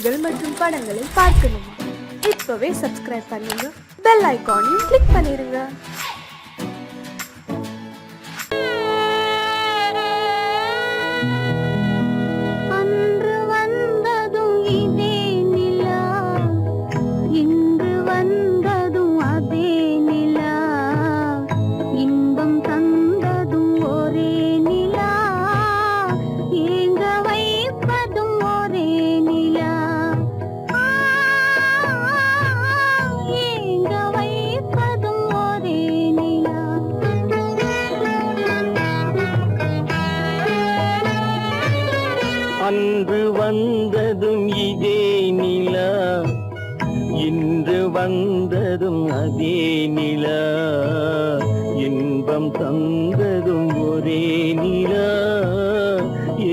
செய்திகள் மற்றும் படங்களை பார்க்கணுமா? இப்பவே சப்ஸ்கிரைப் பண்ணுங்க, பெல் ஐகானையும் கிளிக் பண்ணிருங்க. அன்று வந்ததும் இதே நிலா, இன்று வந்ததும் அதே நிலா, இன்பம் தந்ததும் ஒரே நிலா,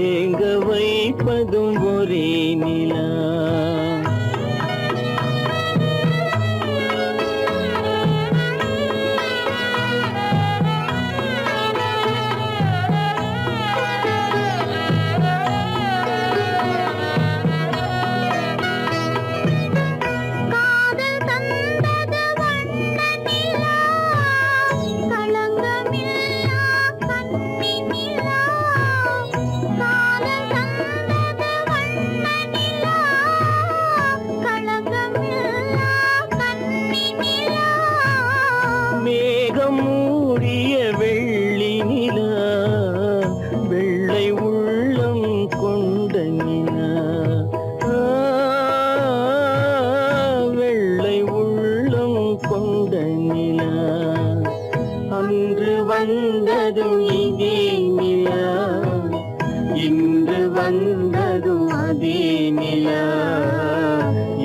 ஏங்க வைப்பதும் ஒரே நிலா. மேகம் மூடிய வெள்ளி நிலா, வெள்ளை உள்ளம் கொண்ட நிலா, வெள்ளை உள்ளம் கொண்ட நிலா. அன்று வந்ததும் இதே நிலா, இன்று வந்ததும் அதே நிலா,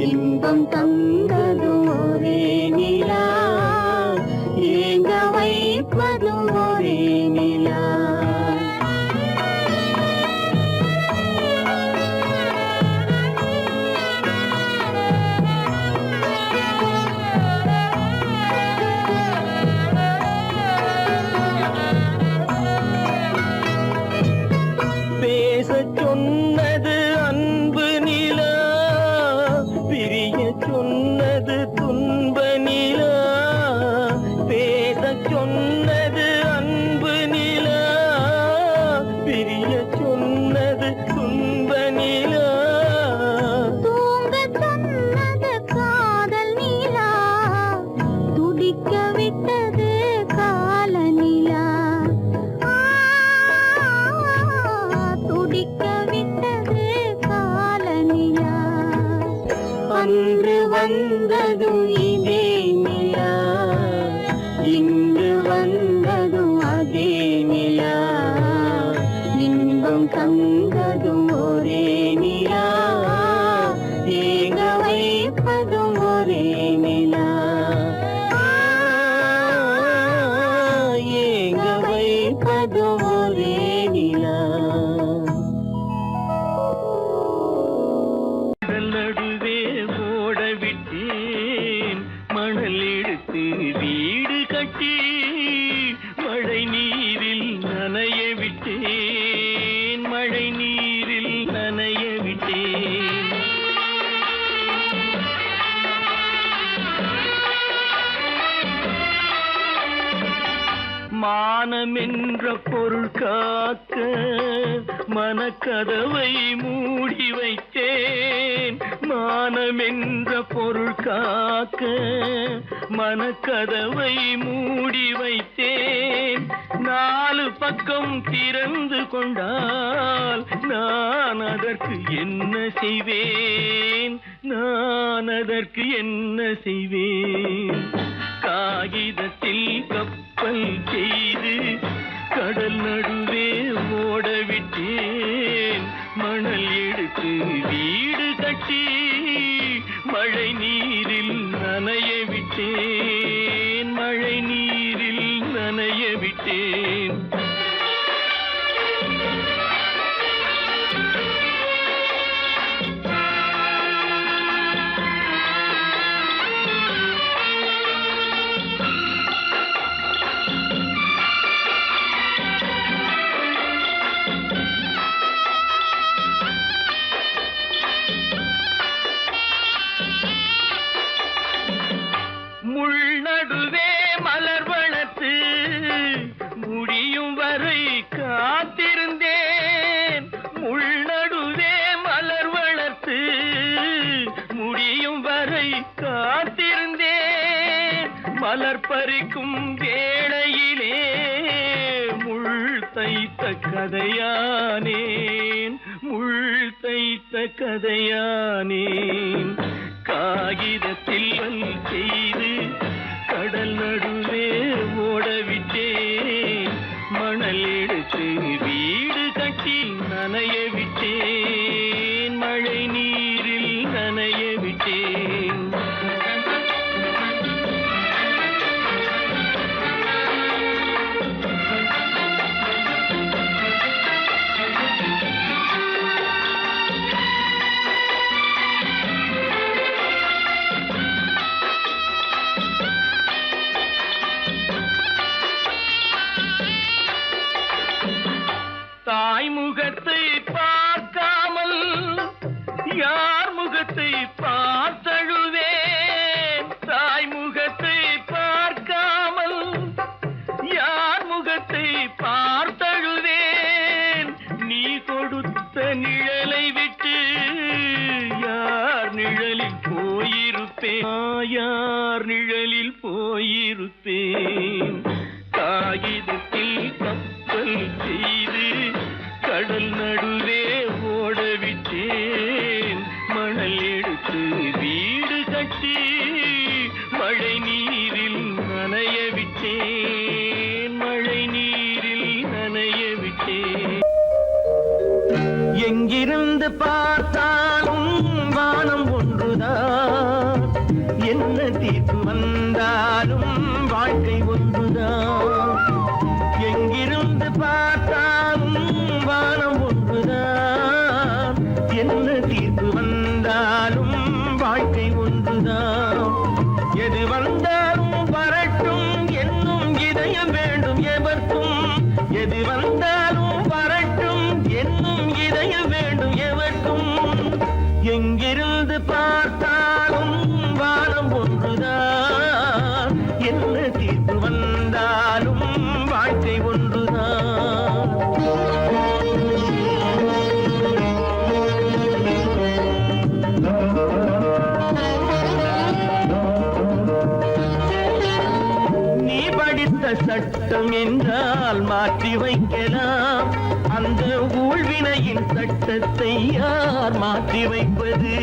இன்பம் தந்ததும் ஒரே நிலா, ஏங்க வைப்பதும் ஒரே நிலா. பேசச் சொன்னது அன்பு நிலா, பிரிய சொன்னது துன்ப நிலா. பேசச் சொன்னது அன்பு நிலா, பிரிய சொன்னது துன்ப நிலா. தூங்கச் சொன்னது காதல் நிலா, துடிக்க விட்டது கால நிலா, துடிக்க விட்டது கால நிலா. அன்று வந்ததும் இதே நிலா, இன்று வந்ததும் அதே நிலா, இன்பம் தந்ததும் ஒரே நிலா, ஏங்க வைப்பதும் ஒரே நிலா, ஏங்க வைப்பதும் ஒரே நிலா. நடுவே ஓட விட்டேன் மணல் எடுத்து வீடு கட்டி, மழை நீரில் நனைய விட்டேன், மழை நீரில் நனைய விட்டேன். மானம் என்ற பொருள் காக்க மனக்கதவை மூடி வைத்தேன், மானம் என்ற பொருள் காக்க மனக்கதவை மூடி வைத்தேன். நாலு பக்கம் திறந்து கொண்டால் நான் அதற்கு என்ன செய்வேன், நான் அதற்கு என்ன செய்வேன். காகிதத்தில் கப்பல் செய்து கடல் நடுவே ஓட விட்டேன், மணல் எடுத்து வீடு கட்டி மழை நீரில் நனைய விட்டேன், மழை நீரில் நனைய விட்டேன். மலர் பறிக்கும் வேளையிலே முள் தைத்த கதையானேன், முள் தைத்த கதையானேன். காகிதத்தில் செய்து கடல் நடுவே ஓடவிட்டேன், மணல் எடுத்து வீடு கட்டி நனைய விட்டேன், மழை நீரில் நனைய விட்டேன். தாய் முகத்தை பார்க்காமல் யார் முகத்தை பார்த்தழுவேன், தாய் முகத்தை பார்க்காமல் யார் முகத்தை பார்த்தழுவேன். நீ கொடுத்த நிழலை விட்டு யார் நிழலில் போயிருப்பேன், யார் நிழலில் போயிருப்பேன். காகிதத்தில் கப்பல் செய்து கடல் நடுவே ஓடவிட்டேன், மணல் எடுத்து வீடு கட்டி மழை நீரில் நனைய விட்டேன், மழை நீரில் நனைய விட்டேன். எங்கிருந்து பார்த்தாலும் வானம் ஒன்றுதான், என்ன தீர்ப்பு வந்தாலும் வாழ்க்கை ஒன்றுதான். எங்கிருந்து பார்த்தாலும் வானம் ஒன்றுதான், என்ன தீர்ப்பு வந்தாலும் வாழ்க்கை ஒன்றுதான். எது வந்தாலும் வரட்டும் என்னும் இதயம் வேண்டும் எவர்க்கும், எது வந்தாலும் வரட்டும் என்னும் இதயம் வேண்டும் எவர்க்கும். எங்கிருந்து பார்த்தாலும் வானம் ஒன்றுதான், என்ன தீர்ப்பு வந்தாலும் வாழ்க்கை ஒன்றுதான். நீ படித்த சட்டம் என்றால் மாற்றி வைக்கலாம், அந்த ஊழ்வினையின் சட்டத்தை யார் மாற்றி வைப்பது?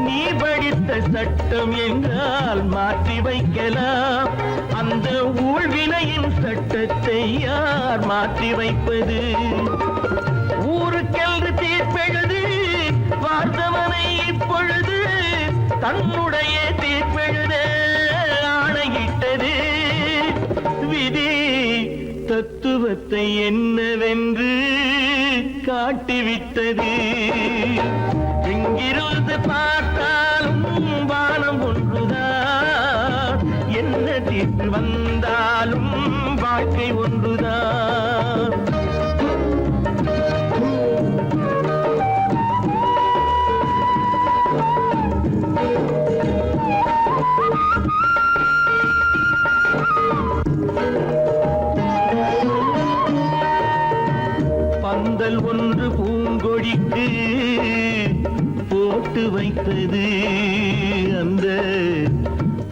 நீ படித்த சட்டம் என்றால் மாற்றி வைக்கலாம், அந்த ஊழ்வினையின் சட்டத்தை யார் மாற்றி வைப்பது? ஊருக்கென்று தீர்ப்பெழுது பார்த்தவனை இப்பொழுது தன்னுடைய தீர்ப்பெழுத ஆணையிட்டது விதி. தத்துவத்தை என்னவென்று காட்டிவிட்டது. எங்கிருந்து பார்த்தாலும் வானம் ஒன்றுதான், என்ன தீர்ப்பு வந்தாலும் வாழ்க்கை ஒன்றுதான். பந்தல் ஒன்று பூங்கொடிக்கு போட்டு வைத்தது, அந்த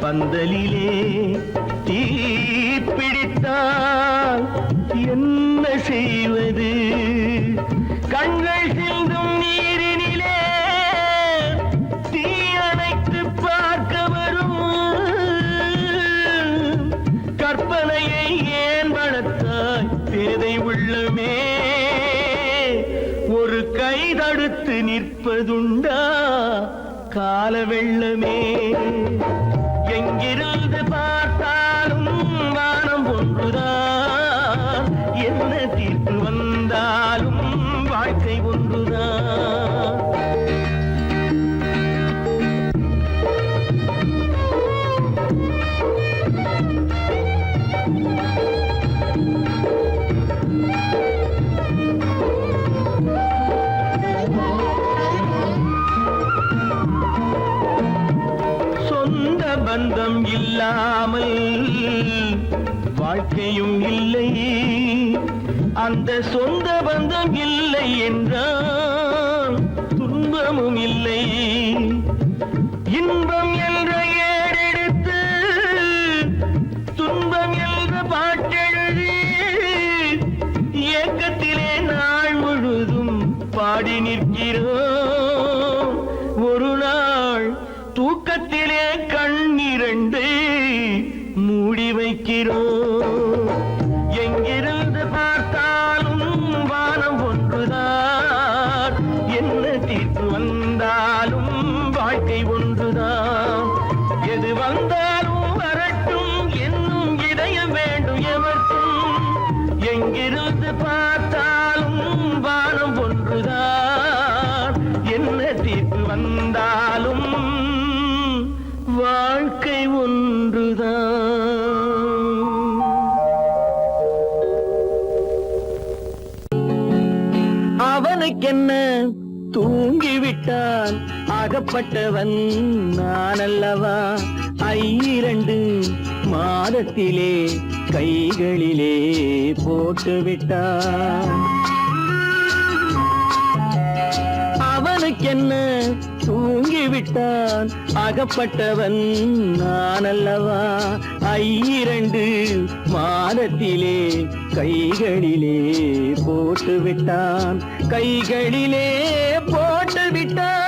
பந்தலிலே தீ பிடித்தால் என்ன செய்வது? கண்கள் சிந்தும் நீரினிலே தீ அணைத்து பார்க்க வரும் கற்பனையை ஏன் வளர்த்தாய் பேதை உள்ளமே? ஒரு கை தடுத்து நிற்பதுண்டா கால வெள்ளமே? எங்கிருந்து பார்த்தாலும் வானம் ஒன்றுதான், என்ன தீர்ப்பு வந்தாலும் வாழ்க்கை ஒன்றுதான். பந்தம் இல்லாமல் வாழ்க்கையும் இல்லை, அந்த சொந்த பந்தம் இல்லை என்றால் துன்பமும் இல்லை. இன்பம் என்ற ஏறெடுத்து தூக்கத்திலே கண்ணிரண்டு மூடி வைக்கிறோம். எங்கிருந்து பார்த்தாலும் வானம் ஒன்றுதான், என்ன தீர்ப்பு வந்தாலும் வாழ்க்கை ஒன்றுதான். எது வந்தாலும் வரட்டும் என்னும் இதயம் வேண்டும் எவர்க்கும். எங்கிருந்து பார்த்தாலும் வானம் ஒன்றுதான், என்ன தீர்ப்பு வந்தாலும் வாழ்க்கை ஒன்றுதான். அவனுக்கென்ன தூங்கிவிட்டான், அகப்பட்டவன் நான் அல்லவா. 2 மாதத்திலே கைகளிலே போட்டுவிட்டான். அவனுக்கென்ன தூங்கிவிட்டான், அகப்பட்டவன் நான் அல்லவா. 2 மாதத்திலே கைகளிலே போட்டுவிட்டான், கைகளிலே போட்டுவிட்டான்.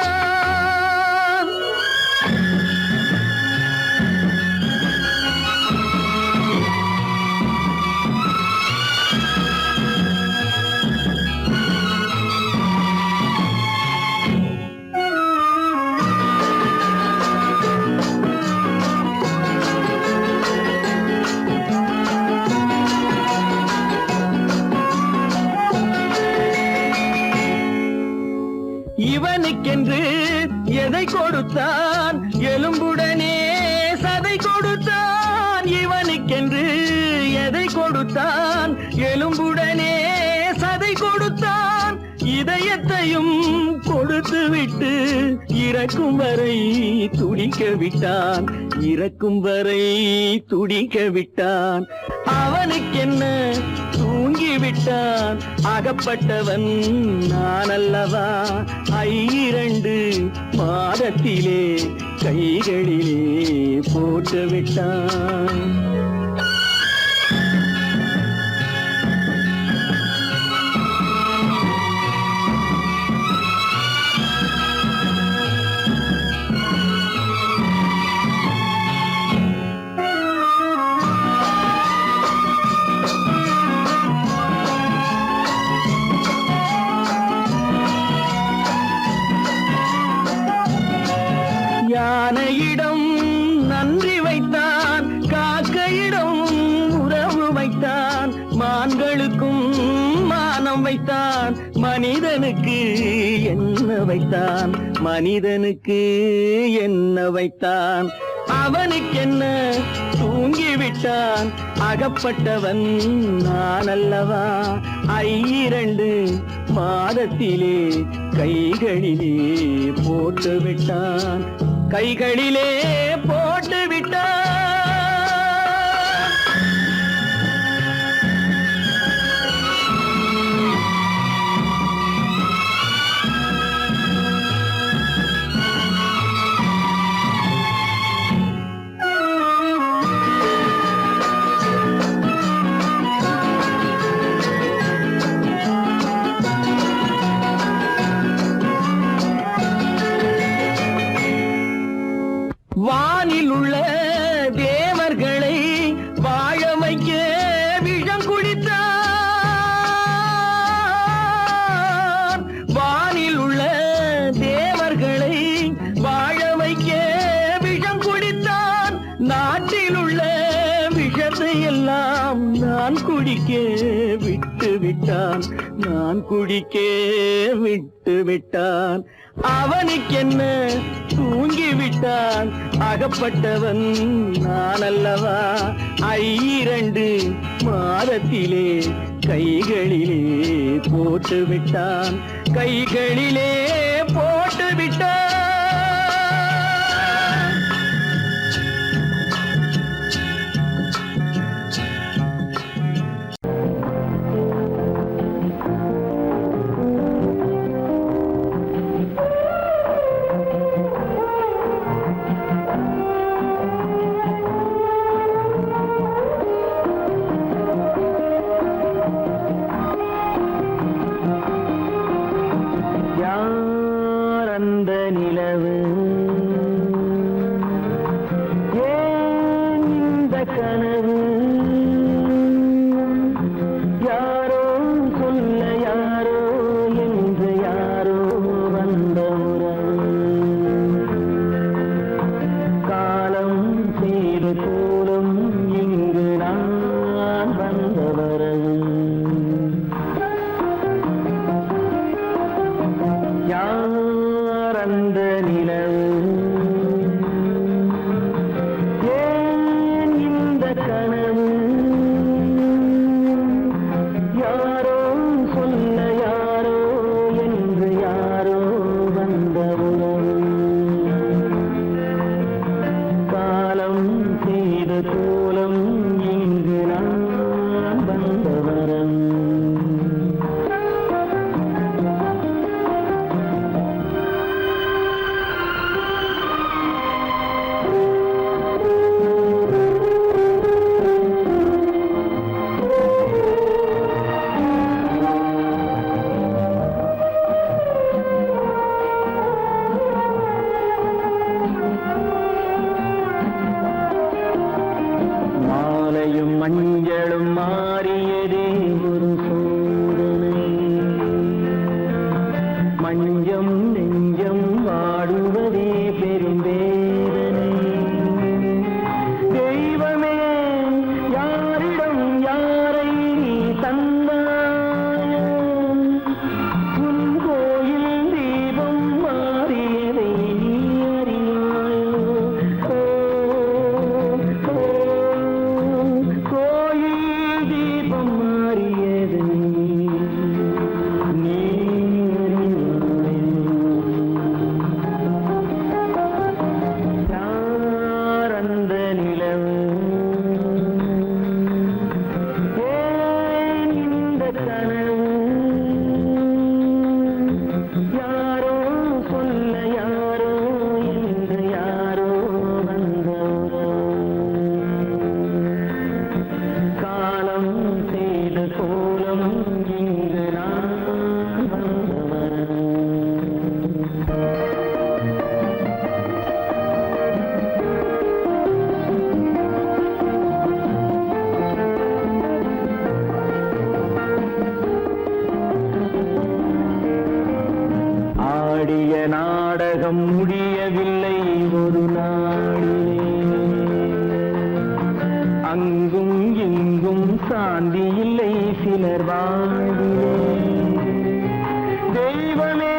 இவனுக்கென்று எதை கொடுத்தான், எலும்புடனே சதை கொடுத்தான். இவனுக்கென்று எதை கொடுத்தான், எலும்புடனே சதை கொடுத்தான். இதயத்தையும் கொடுத்து விட்டு இறக்கும் வரை துடிக்க விட்டான், இறக்கும் வரை துடிக்க விட்டான். அவனுக்கென்ன தூங்கிவிட்டான், அகப்பட்டவன் நான் அல்லவா. 2 மாதத்திலே கைகளிலே போட்டுவிட்டான். யானையிடம் நன்றி வைத்தான், காக்கையிடம் உறவு வைத்தான். மான்களுக்கும் மானம் வைத்தான், மனிதனுக்கு என்ன வைத்தான், மனிதனுக்கு என்ன வைத்தான். அவனுக்கென்ன தூங்கிவிட்டான், அகப்பட்டவன் நான் அல்லவா. 2 மாதத்திலே கைகளிலே போட்டுவிட்டான், கைகளிலே போட்டுவிட்டான். வானில் உள்ள தேவர்களை வாழ வைக்க விஷம் குடித்தான். வானில் உள்ள தேவர்களை வாழ வைக்க விஷம் குடித்தான். நாட்டில் உள்ள விஷத்தை எல்லாம் நான் குடிக்க விட்டு விட்டான், நான் குடிக்க விட்டு விட்டான். அவனுக்கென்ன தூங்கிவிட்டான், அகப்பட்டவன் நான் அல்லவா. 2 மாதத்திலே கைகளிலே போட்டுவிட்டான், கைகளிலே போட்டுவிட்டான். யார் அந்த நிலவு, நிலவு ஏன் இந்த கனவு யாரோ சொல்ல யாரோ என்று யாரோ வந்த உறவு காலம் செய்த கோலம் இங்கு நான் வந்த வரம் மாலையும் மஞ்சளும் மாறியதே ஒரு சோதனை மஞ்சம் நெஞ்சம் வாடுவதே பெரும் வேதனை தெய்வமே யாரிடம் யாரை நீ தந்தாயோ உன் கோயில் தீபம் மாறியதை நீ அறியாயோ கோயில் தீபம் மாறியது நீ யார் அந்த நிலவு ஏன் இந்த கனவு யாரோ சொல்ல யாரோ என்று யாரோ வந்த காலம் செய்த கோலம் இங்கு நான் வந்தவன் ஆடிய நாடகம் முடியவில்லை ஒரு நாளிலே அங்கும் இங்கும் சாந்தி இல்லை சிலர் வாழ்விலே தெய்வமே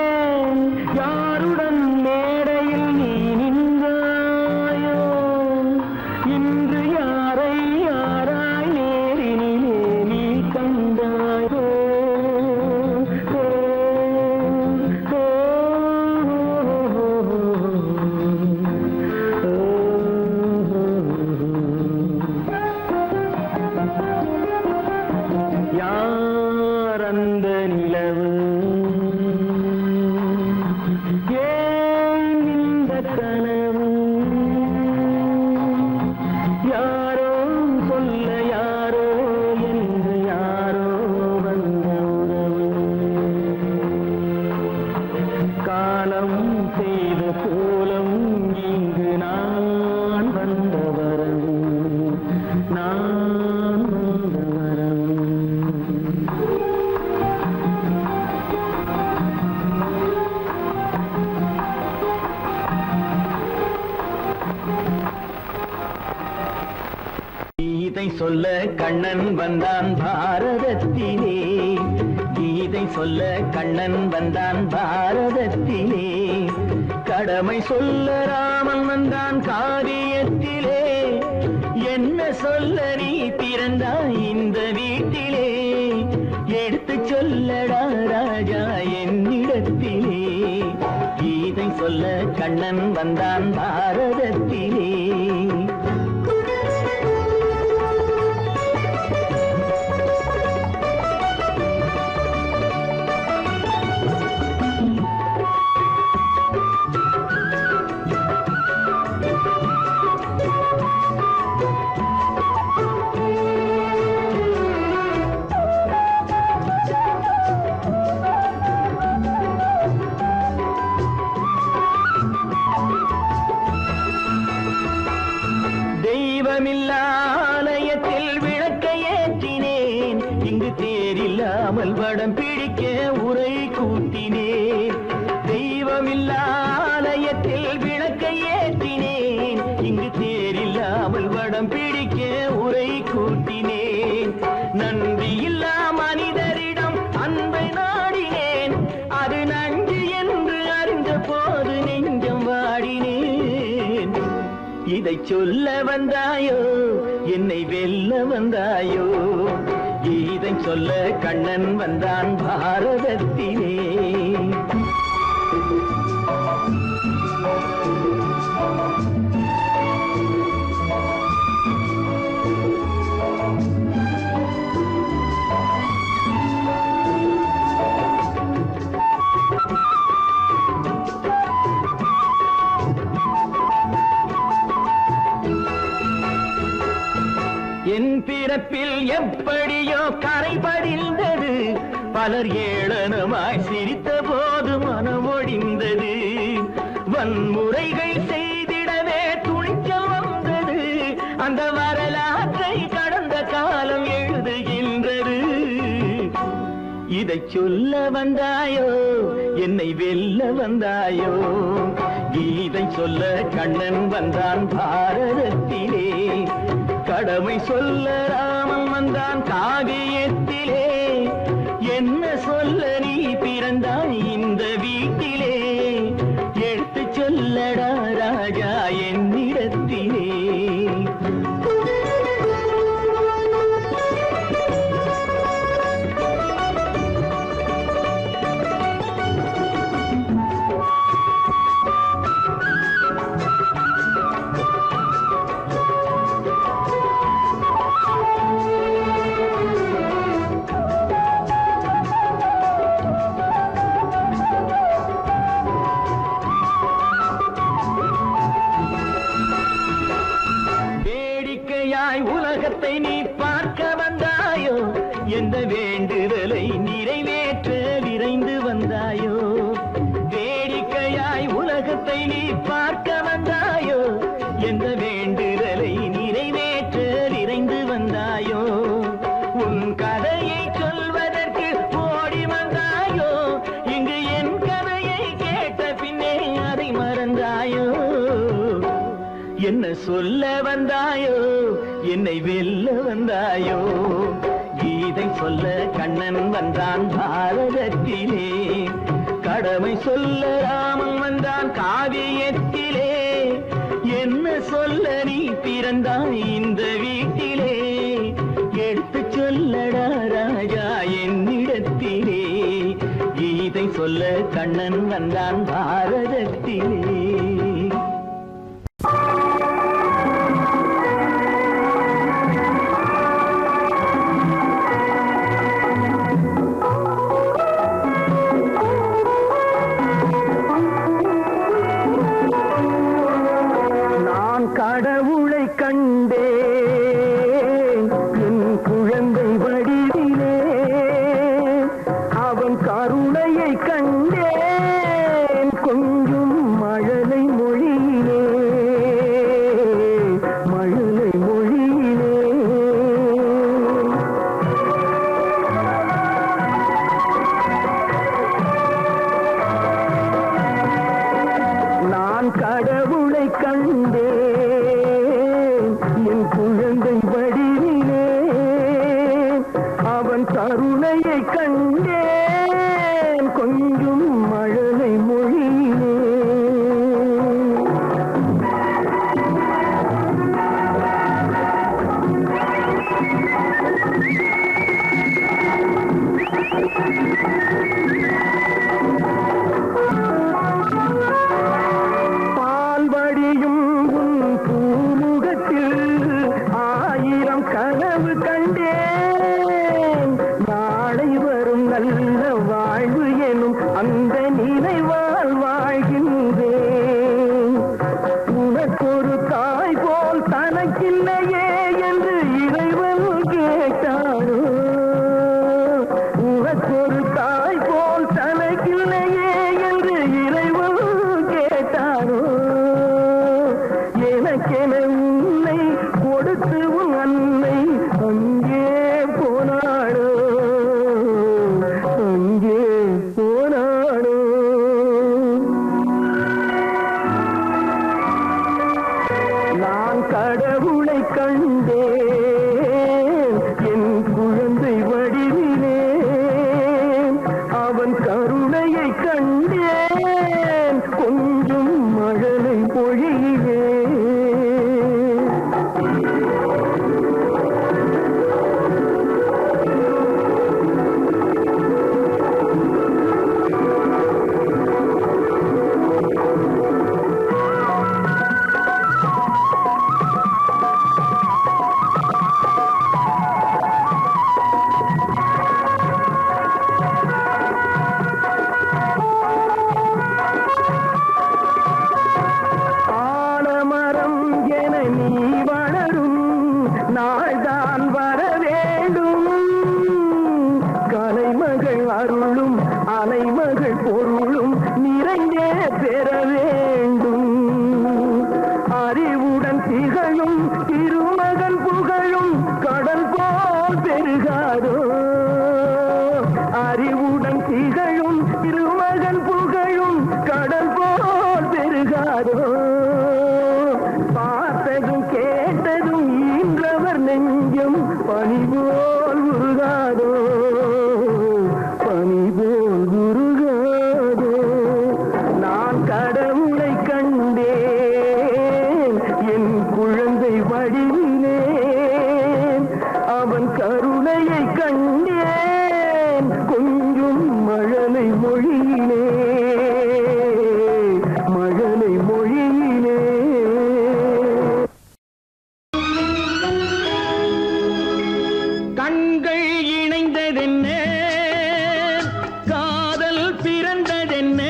யாருடன் மேடையில் நீ நின்றாயோ இன்று யாரை யாராய் நேரினிலே நீ கண்டாயோ யார் அந்த நிலவு ஏன் இந்த கனவு யாரோ சொல்ல யாரோ என்று யாரோ வந்த உறவு காலம் செய்த கோலம் இங்கு நான் வந்த வரவு நான் வந்த வரவு கீதை சொல்ல கண்ணன் வந்தான் பாரதத்திலே கீதை சொல்ல கண்ணன் வந்தான் பாரதத்திலே கடமை சொல்ல ராமன் வந்தான் காரியத்திலே என்ன சொல்ல நீ பிறந்தாய் இந்த வீட்டிலே எடுத்து சொல்லடா ராஜா என்னிடத்திலே கீதை சொல்ல கண்ணன் வந்தான் பாரதத்திலே தெய்வமில்லாலயத்தில் விளக்கை ஏற்றினேன் இங்கு தேரில்லாமல் வடம் பிடிக்க உரை கூட்டினேன் தெய்வமில்லாலயத்தில் விளக்கை ஏற்றினேன் இங்கு தேரில்லாமல் வடம் பிடிக்க உரை கூட்டினேன் நன்றி இல்லா மனிதரிடம் அன்பை நாடினேன் அது நன்றி என்று அறிந்த போது நெஞ்சம் இதை சொல்ல வந்தாயோ என்னை வெல்ல வந்தாயோ இதை சொல்ல கண்ணன் வந்தான் பாரதத்திலே என் பிறப்பில் எப்படியோ கரை படிந்தது பலர் ஏளனமாய் சிரித்த போது மனமொழிந்தது வன்முறைகள் செய்திடவே துணிச்சல் வந்தது அந்த வரலாற்றை கடந்த காலம் எழுதுகின்றது இதை சொல்ல வந்தாயோ என்னை வெல்ல வந்தாயோ கீதை சொல்ல கண்ணன் வந்தான் பாரதத்திலே கடமை சொல்ல ராமன் வந்தான் காவியத்திலே என்ன சொல்ல நீ பிறந்தாய் இந்த வீட்டிலே எடுத்து சொல்லடா ராஜா என்னிடத்திலே உலகத்தை நீ பார்க்க வந்தாயோ எந்த வேண்டுதலை நிறைவேற்ற விரைந்து வந்தாயோ வேடிக்கையாய் உலகத்தை நீ பார்க்க வந்தாயோ எந்த வேண்டுதலை நிறைவேற்ற விரைந்து வந்தாயோ உன் கதையை சொல்வதற்கு ஓடி வந்தாயோ இங்கு என் கதையை கேட்ட பின்னே அதை மறந்தாயோ என்ன சொல்ல வந்தாயோ என்னை வெல்ல வந்தாயோ கீதை சொல்ல கண்ணன் வந்தான் பாரதத்திலே கடமை சொல்ல ராமன் வந்தான் காவியத்திலே என்ன சொல்ல நீ பிறந்தாய் இந்த வீட்டிலே எடுத்து சொல்லடா ராஜா என்னிடத்திலே கீதை சொல்ல கண்ணன் வந்தான் பாரதத்திலே கடவுளை கண்டேன் என் குழந்தை வடிவிலே அவன் கருணையை கண்டேன் கொஞ்சம் மழலை மொழியிலே மழலை மொழியிலே நான் கடவுளை கண்டேன் என் குழந்தை வடிவிலே அவன் கருணையை கண்டேன் கொஞ்சம் மழலை மொழியிலே பால்வடியும் உன் பூமுகத்தில் உருகாதோ பார்த்ததும் கேட்டதும் ஈன்றவர் நெஞ்சம் பனிபோல் உருகாதோ பனிபோல் உருகாதோ நான் கடவுளை கண்டேன் என் குழந்தை வடிவிலே அவன் கருணையை கண்டேன் கொஞ்சம் மழலை மொழியிலே மழலை மொழியிலே கண்கள் இணைந்ததென்ன காதல் பிறந்ததென்ன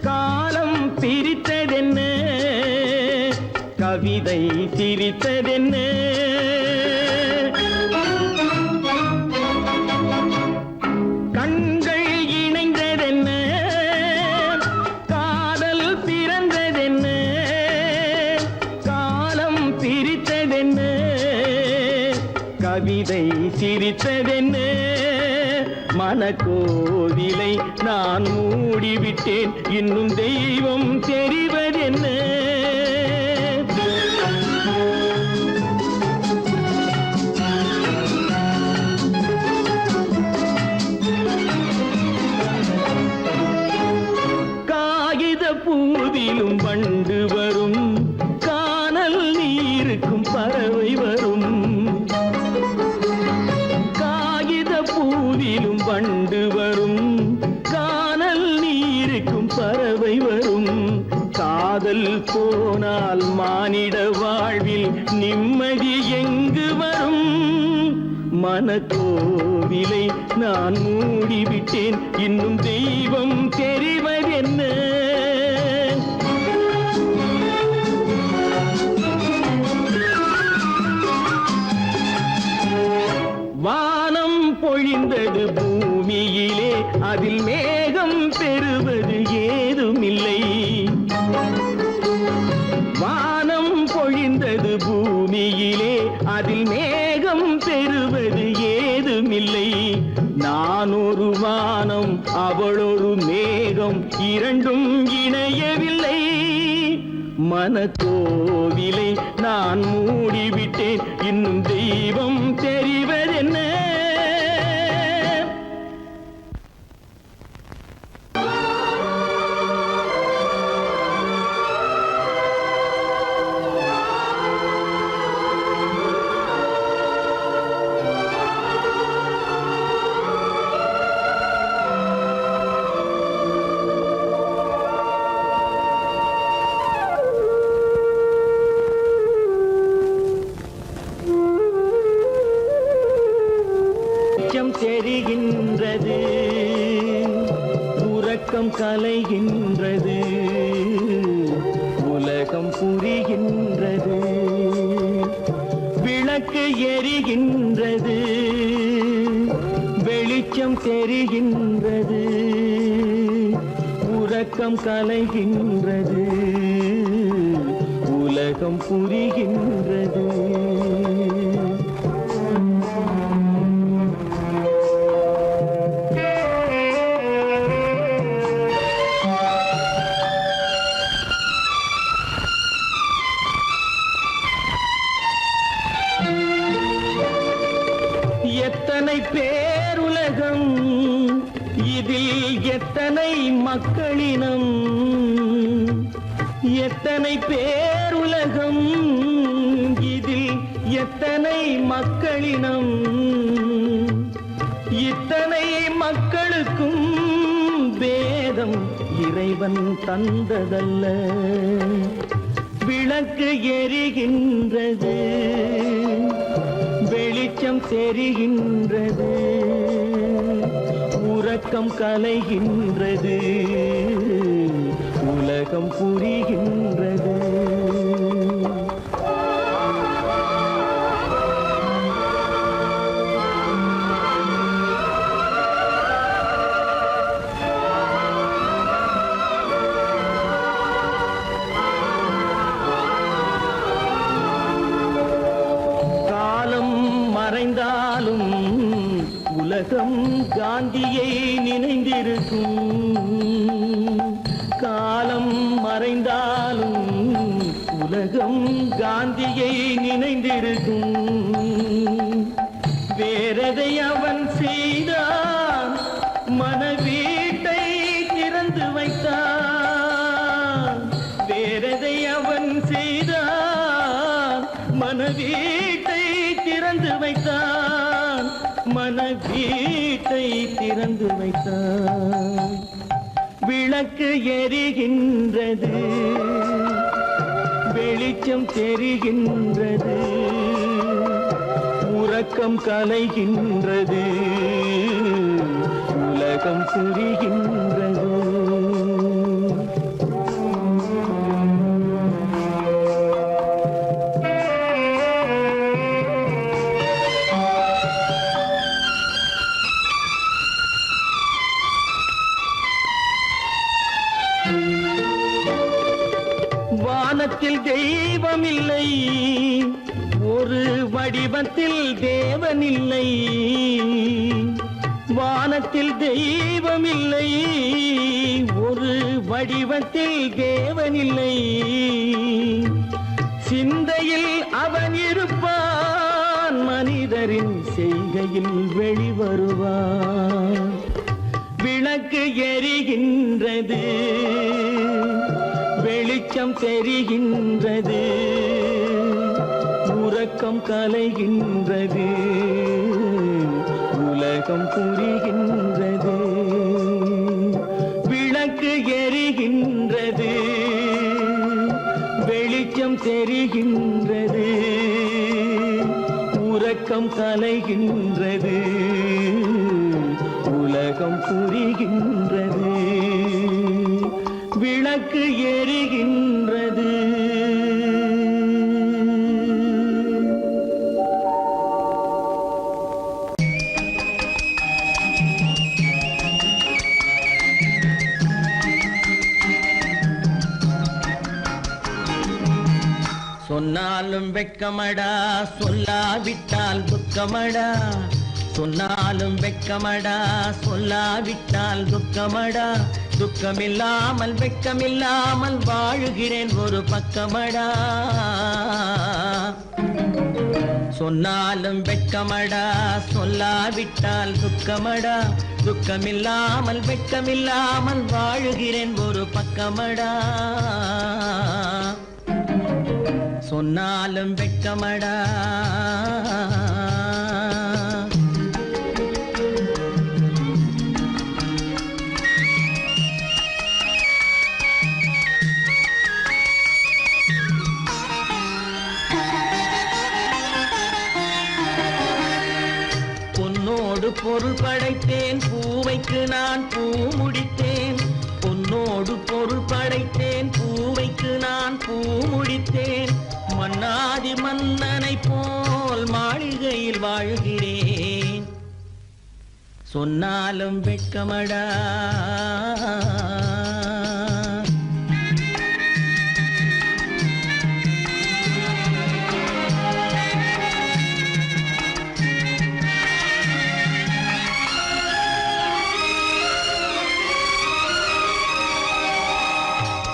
காலம் பிரித்ததென்ன கவிதை சிரித்ததென்ன கண்கள் இணைந்ததென்ன காதல் பிறந்ததென்ன காலம் பிரித்ததென்ன கவிதை சிரித்ததென்ன மனக்கோவிலை நான் மூடிவிட்டேன் இன்னும் தெய்வம் தெரிவதென்ன காகித பூவிலும் வண்டு வரும் கானல் நீருக்கும் பறவை வரும் காகித பூவிலும் வண்டு வரும் கானல் நீருக்கும் பறவை வரும் காதல் போனால் மானிட வாழ்வில் நிம்மதி எங்கு வரும் மனக்கோவிலை நான் மூடிவிட்டேன் இன்னும் தெய்வம் தெரிவதென்ன வானம் பொழிந்தது பூமியிலே அதில் மேகம் பெறுவது ஏதுமில்லை வானம் பொழிந்தது பூமியிலே அதில் மேகம் பெறுவது ஏதுமில்லை நான் ஒரு வானம் அவளொரு மேகம் இரண்டும் இணையவில்லை மனக்கோவிலை நான் மூடிவிட்டேன் இன்னும் தெய்வம் தெரிவதென்ன தெரிகின்றது உறக்கம் கலைகின்றது உலகம் புரிகின்றது விளக்கு எரிகின்றது வெளிச்சம் தெரிகின்றது உறக்கம் கலைகின்றது உலகம் புரிகின்றது எத்தனை பேருலகம் இதில் எத்தனை மக்களினம் எத்தனை பேருலகம் இதில் எத்தனை மக்களினம் இத்தனை மக்களுக்கும் வேதம் இறைவன் தந்ததல்ல விளக்கு எரிகின்றது வெளிச்சம் தெரிகின்றது உறக்கம் கலைகின்றது உலகம் புரிகின்றது மறைந்தாலும் உலகம் காந்தியை நினைந்திருக்கும் காலம் மறை உலகம் காந்தியை நினைந்திருக்கும். வேறதை அவன் செய்தான், மனவீட்டை திறந்து வைத்தான். வேறதை அவன் செய்தான், மனவீட்டை திறந்து வைத்தான். மனவீட்டை திறந்து வைத்தான். விளக்கு எரிகின்றது, வெளிச்சம் தெரிகின்றது, உறக்கம் கலைகின்றது, உலகம் புரிகின்றது. வானத்தில் தெய்வமில்லை, ஒரு வடிவத்தில் தேவனில்லை. வானத்தில் தெய்வமில்லை, ஒரு வடிவத்தில் தேவனில்லை. சிந்தையில் அவன் இருப்பான், மனிதரின் செய்கையில் வெளிவருவான். விளக்கு எரிகின்றது, வெளிச்சம் தெரிகின்றது, உறக்கம் கலைகின்றது, உலகம் புரிகின்றது. விளக்கு எரிகின்றது, வெளிச்சம் தெரிகின்றது, உறக்கம் கலைகின்றது, உலகம் புரிகின்றது. விளக்கு எரிகின்றது. சொன்னாலும் வெட்கமடா, சொல்லாவிட்டால் துக்கமடா. சொன்னாலும் வெட்கமடா, சொல்லாவிட்டால் துக்கமடா. துக்கமில்லாமல் வெட்கமில்லாமல் வாழுகிறேன் ஒரு பக்கமடா. சொன்னாலும் வெட்கமடா, சொல்லாவிட்டால் துக்கமடா. துக்கமில்லாமல் வெட்கமில்லாமல் வாழுகிறேன் ஒரு பக்கமடா. சொன்னாலும் வெட்கமடா. பொருள் படைத்தேன், பூவைக்கு நான் பூ முடித்தேன். பொன்னோடு பொருள் படைத்தேன், பூவைக்கு நான் பூ முடித்தேன். மன்னாதி மன்னனை போல் மாளிகையில் வாழ்கிறேன். சொன்னாலும் வெட்கமடா.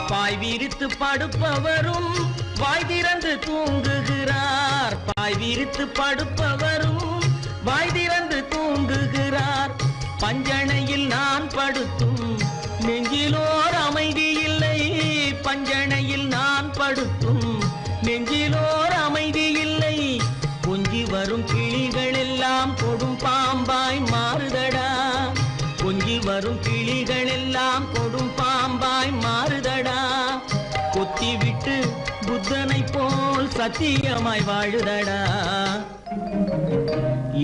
பாய் விரித்து படுப்பவரும் வாய் திறந்து தூங்குகிறார். பாய் விரித்து படுப்பவரும் வாய் திறந்து தூங்குகிறார். பஞ்சணையில் நான் படுத்தும் நெஞ்சிலோர் அமைதி இல்லை. பஞ்சணையில் நான் படுத்தும் நெஞ்சிலோர் அமைதி இல்லை. கொஞ்சி வரும் கிளிகள் எல்லாம் கொடும் பாம்பாய் மாறுதடா. கொஞ்சி வரும் கிளிகள் எல்லாம் கொடும் பாம்பாய் மாறுதடா. கொத்தி விட்டு புத்தனை போல் சத்தியமாய் வாழுதடா.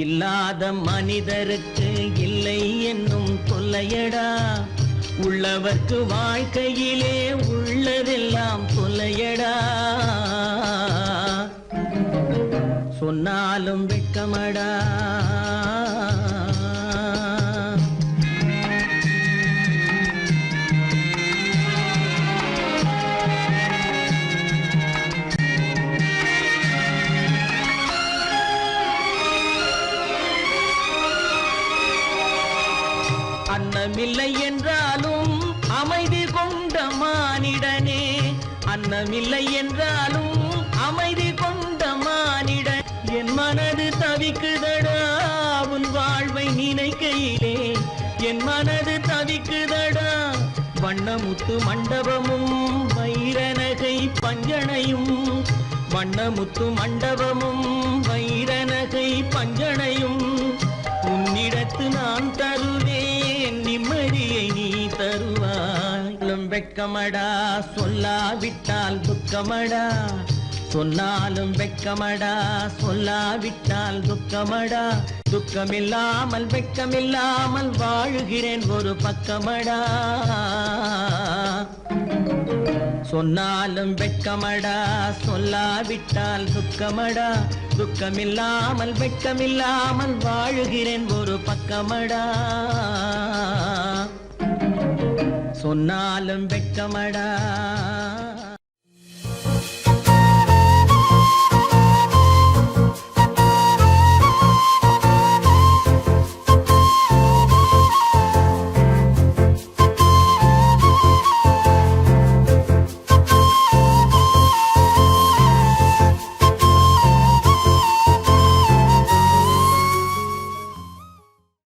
இல்லாத மனிதருக்கு இல்லை என்னும் தொல்லையடா. உள்ளவர்க்கு வாழ்க்கையிலே உள்ளதெல்லாம் தொல்லையடா. சொன்னாலும் வெட்கமடா. அன்னமில்லை என்றாலும் அமைதி கொண்ட மானிடனே. அன்னமில்லை என்றாலும் அமைதி கொண்ட மானிட என் மனது தவிக்குதடா உன் வாழ்வை நினைக்கையிலே என் மனது தவிக்குதடா வண்ணமுத்து மண்டபமும் வைரநகை பஞ்சனையும் வண்ணமுத்து மண்டபமும் வைரநகை பஞ்சனையும் உன்னிடத்து நான் தருவேன் நிம்மதியை நீ தருவாய் வெட்கமடா சொல்லாவிட்டால் துக்கமடா சொன்னாலும் வெட்கமடா சொல்லாவிட்டால் துக்கமடா துக்கமில்லாமல் வெட்கமில்லாமல் வாழுகிறேன் ஒரு பக்கமடா சொன்னாலும் வெட்கமடா சொல்லாவிட்டால் துக்கமடா துக்கமில்லாமல் வெட்கமில்லாமல் வாழுகிறேன் ஒரு பக்கமடா சொன்னாலும் வெட்கமடா